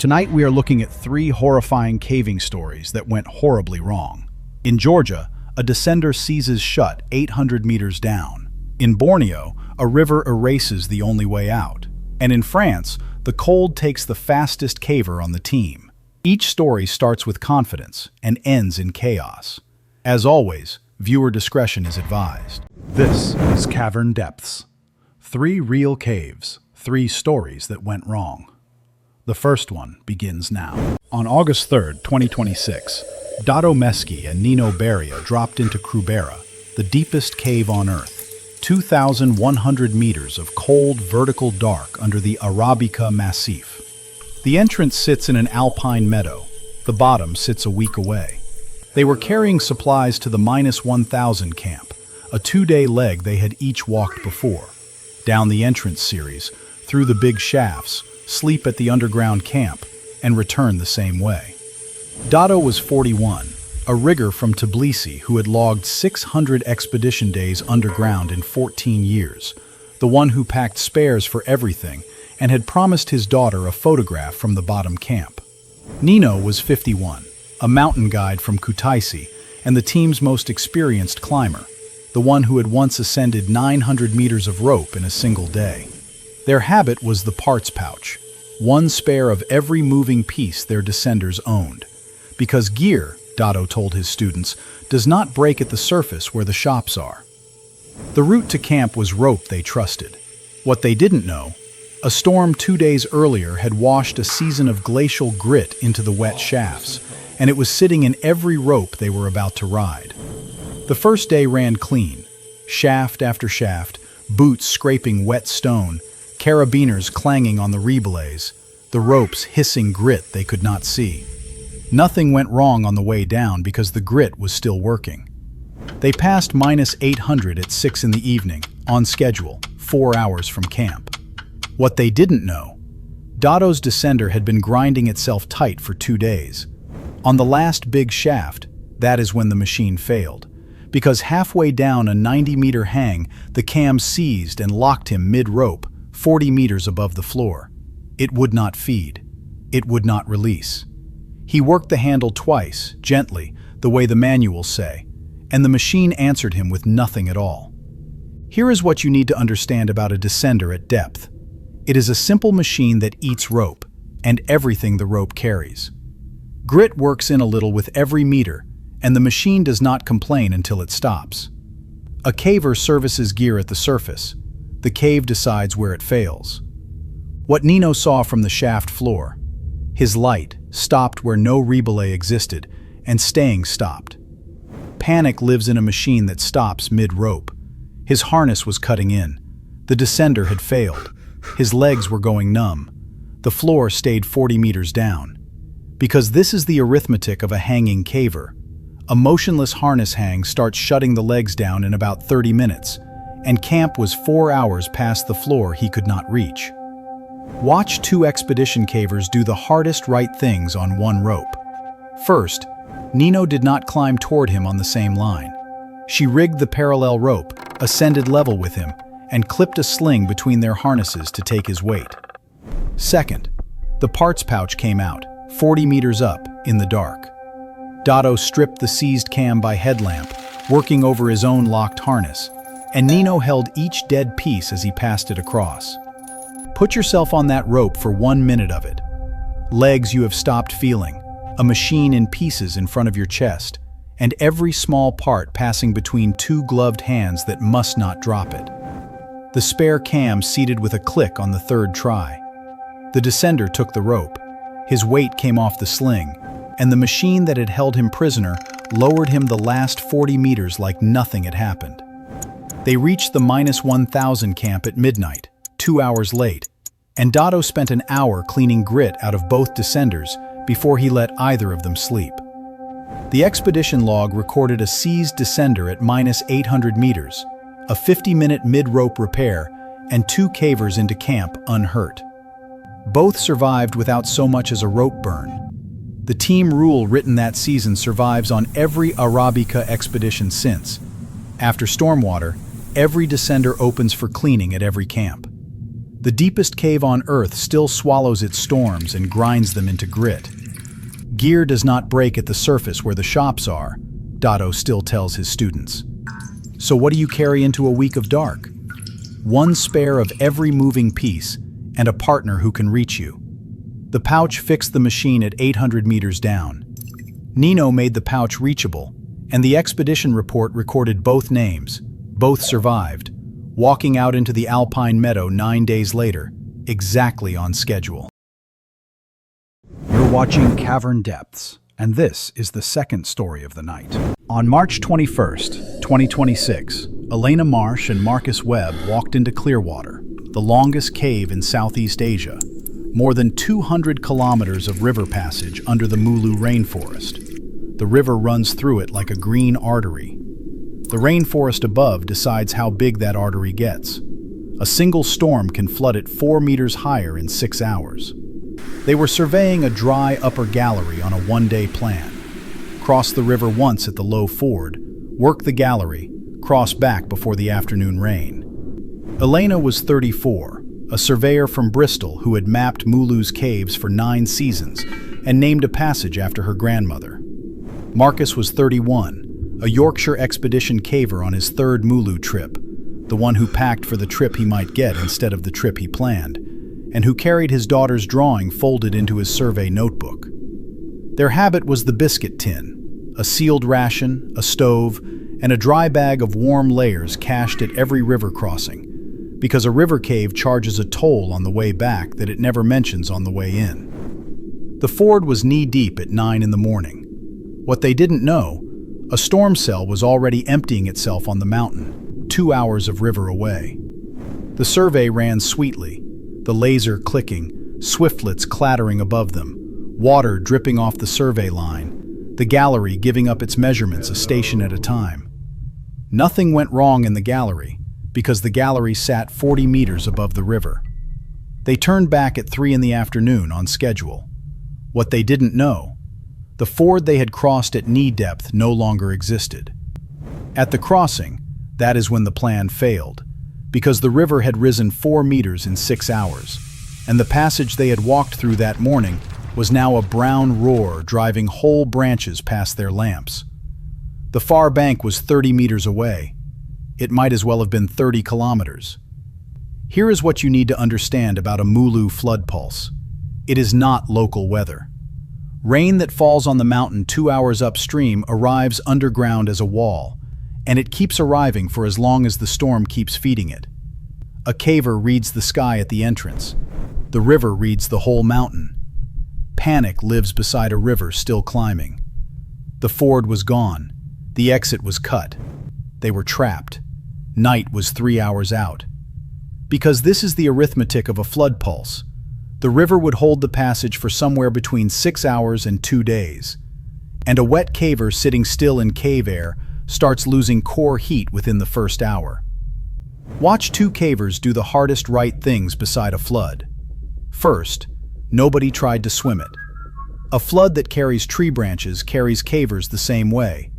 Tonight we are looking at 3 horrifying caving stories that went horribly wrong. In Georgia, a descender seizes shut 800 meters down. In Borneo, a river erases the only way out. And in France, the cold takes the fastest caver on the team. Each story starts with confidence and ends in chaos. As always, viewer discretion is advised. This is Cavern Depths. 3 real caves, 3 stories that went wrong. The first one begins now. On August 3rd, 2026, Dato Meski and Nino Beria dropped into Krubera, the deepest cave on Earth. 2,100 meters of cold, vertical dark under the Arabika Massif. The entrance sits in an alpine meadow. The bottom sits a week away. They were carrying supplies to the -1,000 camp, a 2-day leg they had each walked before. Down the entrance series, through the big shafts, sleep at the underground camp, and return the same way. Dato was 41, a rigger from Tbilisi who had logged 600 expedition days underground in 14 years, the one who packed spares for everything and had promised his daughter a photograph from the bottom camp. Nino was 51, a mountain guide from Kutaisi and the team's most experienced climber, the one who had once ascended 900 meters of rope in a single day. Their habit was the parts pouch, one spare of every moving piece their descenders owned. Because gear, Dato told his students, does not break at the surface where the shops are. The route to camp was rope they trusted. What they didn't know, a storm 2 days earlier had washed a season of glacial grit into the wet shafts, and it was sitting in every rope they were about to ride. The first day ran clean, shaft after shaft, boots scraping wet stone, carabiners clanging on the rebelays, the ropes hissing grit they could not see. Nothing went wrong on the way down because the grit was still working. They passed -800 at 6 in the evening, on schedule, 4 hours from camp. What they didn't know, Dato's descender had been grinding itself tight for 2 days. On the last big shaft, that is when the machine failed, because halfway down a 90-meter hang, the cam seized and locked him mid-rope, 40 meters above the floor. It would not feed. It would not release. He worked the handle twice, gently, the way the manuals say, and the machine answered him with nothing at all. Here is what you need to understand about a descender at depth. It is a simple machine that eats rope, and everything the rope carries. Grit works in a little with every meter, and the machine does not complain until it stops. A caver services gear at the surface. The cave decides where it fails. What Nino saw from the shaft floor, his light stopped where no rebelay existed, and staying stopped. Panic lives in a machine that stops mid-rope. His harness was cutting in. The descender had failed. His legs were going numb. The floor stayed 40 meters down. Because this is the arithmetic of a hanging caver. A motionless harness hang starts shutting the legs down in about 30 minutes, and camp was 4 hours past the floor he could not reach. Watch 2 expedition cavers do the hardest right things on one rope. First, Nino did not climb toward him on the same line. She rigged the parallel rope, ascended level with him, and clipped a sling between their harnesses to take his weight. Second, the parts pouch came out, 40 meters up, in the dark. Dato stripped the seized cam by headlamp, working over his own locked harness, and Nino held each dead piece as he passed it across. Put yourself on that rope for 1 minute of it. Legs you have stopped feeling, a machine in pieces in front of your chest, and every small part passing between 2 gloved hands that must not drop it. The spare cam seated with a click on the 3rd try. The descender took the rope. His weight came off the sling, and the machine that had held him prisoner lowered him the last 40 meters like nothing had happened. They reached the -1,000 camp at midnight, 2 hours late, and Dato spent an hour cleaning grit out of both descenders before he let either of them sleep. The expedition log recorded a seized descender at -800 meters, a 50-minute mid-rope repair, and 2 cavers into camp unhurt. Both survived without so much as a rope burn. The team rule written that season survives on every Arabika expedition since. After stormwater, every descender opens for cleaning at every camp. The deepest cave on Earth still swallows its storms and grinds them into grit. Gear does not break at the surface where the shops are, Dotto still tells his students. So what do you carry into a week of dark? One spare of every moving piece and a partner who can reach you. The pouch fixed the machine at 800 meters down. Nino made the pouch reachable, and the expedition report recorded both names. Both survived, walking out into the alpine meadow 9 days later, exactly on schedule. You're watching Cavern Depths, and this is the second story of the night. On March 21st, 2026, Elena Marsh and Marcus Webb walked into Clearwater, the longest cave in Southeast Asia, more than 200 kilometers of river passage under the Mulu rainforest. The river runs through it like a green artery. The rainforest above decides how big that artery gets. A single storm can flood it 4 meters higher in 6 hours. They were surveying a dry upper gallery on a one-day plan. Cross the river once at the low ford, work the gallery, cross back before the afternoon rain. Elena was 34, a surveyor from Bristol who had mapped Mulu's caves for 9 seasons and named a passage after her grandmother. Marcus was 31, a Yorkshire expedition caver on his 3rd Mulu trip, the one who packed for the trip he might get instead of the trip he planned, and who carried his daughter's drawing folded into his survey notebook. Their habit was the biscuit tin, a sealed ration, a stove, and a dry bag of warm layers cached at every river crossing, because a river cave charges a toll on the way back that it never mentions on the way in. The ford was knee-deep at 9 in the morning. What they didn't know, a storm cell was already emptying itself on the mountain, 2 hours of river away. The survey ran sweetly, the laser clicking, swiftlets clattering above them, water dripping off the survey line, the gallery giving up its measurements a station at a time. Nothing went wrong in the gallery, because the gallery sat 40 meters above the river. They turned back at 3 in the afternoon on schedule. What they didn't know, the ford they had crossed at knee depth no longer existed. At the crossing, that is when the plan failed, because the river had risen 4 meters in 6 hours, and the passage they had walked through that morning was now a brown roar driving whole branches past their lamps. The far bank was 30 meters away. It might as well have been 30 kilometers. Here is what you need to understand about a Mulu flood pulse. It is not local weather. Rain that falls on the mountain 2 hours upstream arrives underground as a wall, and it keeps arriving for as long as the storm keeps feeding it. A caver reads the sky at the entrance. The river reads the whole mountain. Panic lives beside a river still climbing. The ford was gone. The exit was cut. They were trapped. Night was 3 hours out. Because this is the arithmetic of a flood pulse. The river would hold the passage for somewhere between 6 hours and 2 days. And a wet caver sitting still in cave air starts losing core heat within the first hour. Watch 2 cavers do the hardest right things beside a flood. First, nobody tried to swim it. A flood that carries tree branches carries cavers the same way,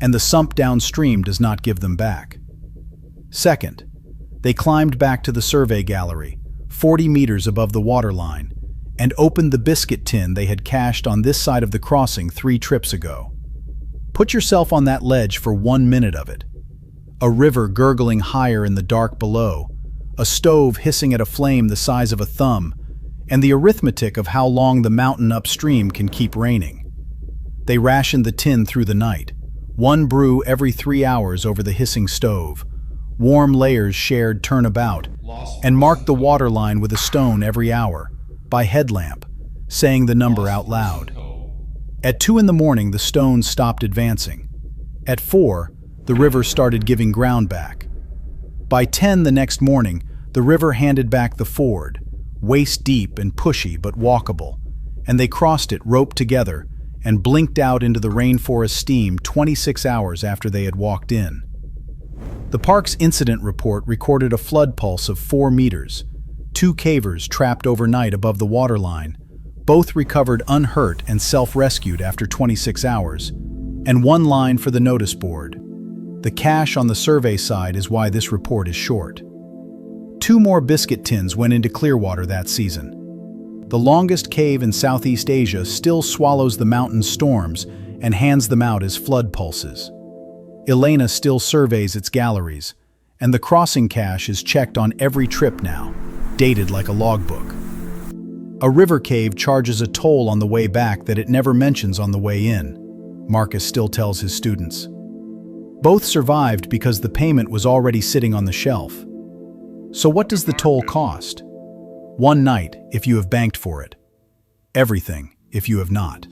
and the sump downstream does not give them back. Second, they climbed back to the survey gallery, 40 meters above the waterline, and opened the biscuit tin they had cached on this side of the crossing 3 trips ago. Put yourself on that ledge for 1 minute of it. A river gurgling higher in the dark below, a stove hissing at a flame the size of a thumb, and the arithmetic of how long the mountain upstream can keep raining. They rationed the tin through the night, 1 brew every 3 hours over the hissing stove, warm layers shared turnabout, and marked the water line with a stone every hour, by headlamp, saying the number out loud. At 2 in the morning, the stones stopped advancing. At 4, the river started giving ground back. By 10 the next morning, the river handed back the ford, waist-deep and pushy but walkable, and they crossed it roped together and blinked out into the rainforest steam 26 hours after they had walked in. The park's incident report recorded a flood pulse of 4 meters, 2 cavers trapped overnight above the waterline, both recovered unhurt and self-rescued after 26 hours, and 1 line for the notice board. The cache on the survey side is why this report is short. 2 2 more biscuit tins went into Clearwater that season. The longest cave in Southeast Asia still swallows the mountain storms and hands them out as flood pulses. Elena still surveys its galleries, and the crossing cache is checked on every trip now, dated like a logbook. A river cave charges a toll on the way back that it never mentions on the way in, Marcus still tells his students. Both survived because the payment was already sitting on the shelf. So what does the toll cost? 1 night if you have banked for it. Everything if you have not.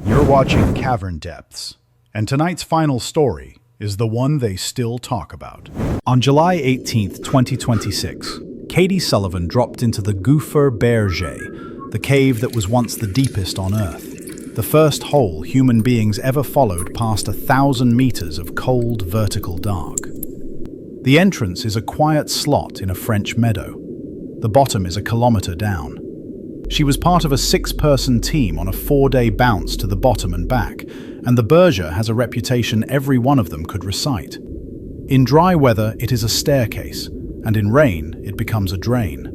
You're watching Cavern Depths, and tonight's final story is the one they still talk about. On July 18, 2026, Katie Sullivan dropped into the Gouffre Berger, the cave that was once the deepest on Earth, the first hole human beings ever followed past 1,000 meters of cold, vertical dark. The entrance is a quiet slot in a French meadow. The bottom is a kilometer down. She was part of a 6-person team on a 4-day bounce to the bottom and back, and the Berger has a reputation every one of them could recite. In dry weather, it is a staircase, and in rain, it becomes a drain.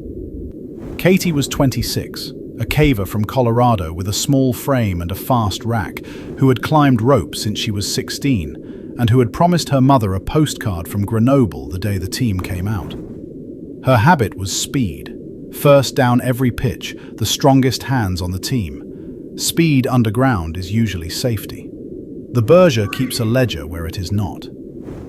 Katie was 26, a caver from Colorado with a small frame and a fast rack, who had climbed rope since she was 16, and who had promised her mother a postcard from Grenoble the day the team came out. Her habit was speed. First down every pitch, the strongest hands on the team. Speed underground is usually safety. The Berger keeps a ledger where it is not.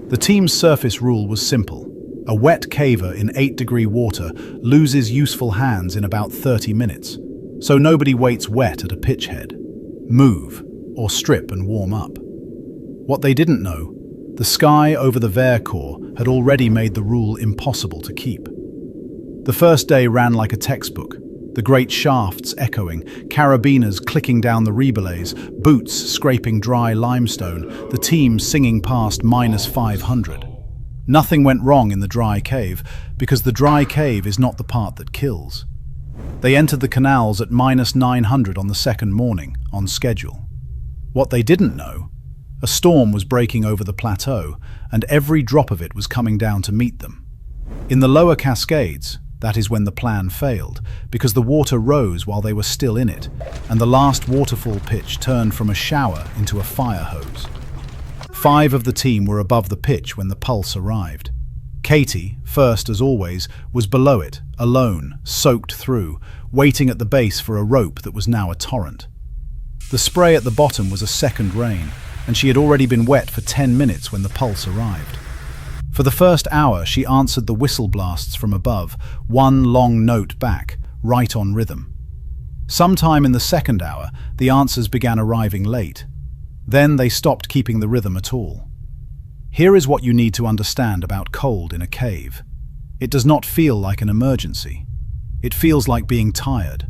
The team's surface rule was simple. A wet caver in 8-degree water loses useful hands in about 30 minutes, so nobody waits wet at a pitch head. Move, or strip and warm up. What they didn't know, the sky over the Vercors had already made the rule impossible to keep. The first day ran like a textbook, the great shafts echoing, carabiners clicking down the rebelays, boots scraping dry limestone, the team singing past -500. Nothing went wrong in the dry cave, because the dry cave is not the part that kills. They entered the canals at -900 on the second morning, on schedule. What they didn't know, a storm was breaking over the plateau, and every drop of it was coming down to meet them. In the lower Cascades, that is when the plan failed, because the water rose while they were still in it, and the last waterfall pitch turned from a shower into a fire hose. 5 of the team were above the pitch when the pulse arrived. Katie, first as always, was below it, alone, soaked through, waiting at the base for a rope that was now a torrent. The spray at the bottom was a second rain, and she had already been wet for 10 minutes when the pulse arrived. For the first hour, she answered the whistle blasts from above, one long note back, right on rhythm. Sometime in the second hour, the answers began arriving late. Then they stopped keeping the rhythm at all. Here is what you need to understand about cold in a cave. It does not feel like an emergency. It feels like being tired.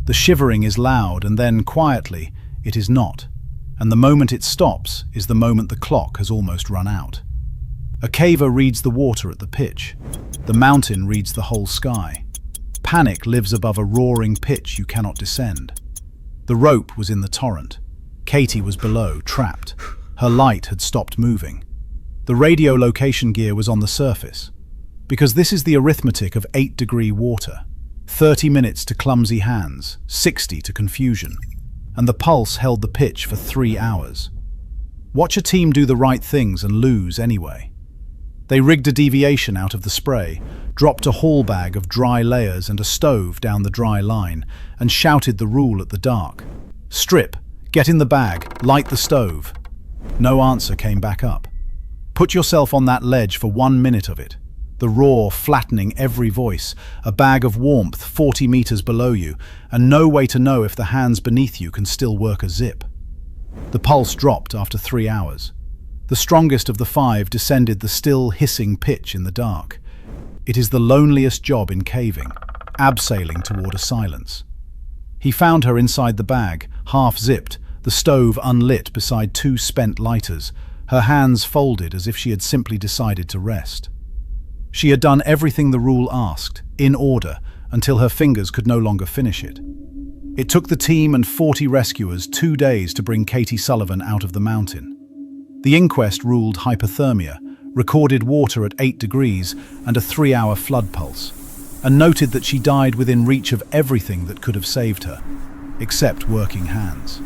The shivering is loud, and then, quietly, it is not. And the moment it stops is the moment the clock has almost run out. A caver reads the water at the pitch. The mountain reads the whole sky. Panic lives above a roaring pitch you cannot descend. The rope was in the torrent. Katie was below, trapped. Her light had stopped moving. The radio location gear was on the surface. Because this is the arithmetic of 8-degree water. 30 minutes to clumsy hands, 60 to confusion. And the pulse held the pitch for 3 hours. Watch a team do the right things and lose anyway. They rigged a deviation out of the spray, dropped a haul bag of dry layers and a stove down the dry line, and shouted the rule at the dark. Strip, get in the bag, light the stove. No answer came back up. Put yourself on that ledge for 1 minute of it. The roar flattening every voice, a bag of warmth 40 meters below you, and no way to know if the hands beneath you can still work a zip. The pulse dropped after 3 hours. The strongest of the 5 descended the still hissing pitch in the dark. It is the loneliest job in caving, abseiling toward a silence. He found her inside the bag, half-zipped, the stove unlit beside 2 spent lighters, her hands folded as if she had simply decided to rest. She had done everything the rule asked, in order, until her fingers could no longer finish it. It took the team and 40 rescuers 2 days to bring Katie Sullivan out of the mountain. The inquest ruled hypothermia, recorded water at 8 degrees and a 3-hour flood pulse, and noted that she died within reach of everything that could have saved her, except working hands.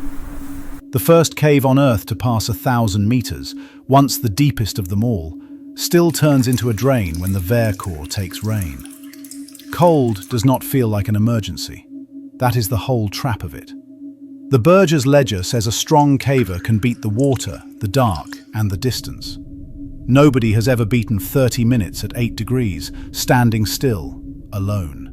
The first cave on Earth to pass 1,000 meters, once the deepest of them all, still turns into a drain when the Vercors takes rain. Cold does not feel like an emergency. That is the whole trap of it. The Berger's ledger says a strong caver can beat the water, the dark, and the distance. Nobody has ever beaten 30 minutes at 8 degrees, standing still, alone.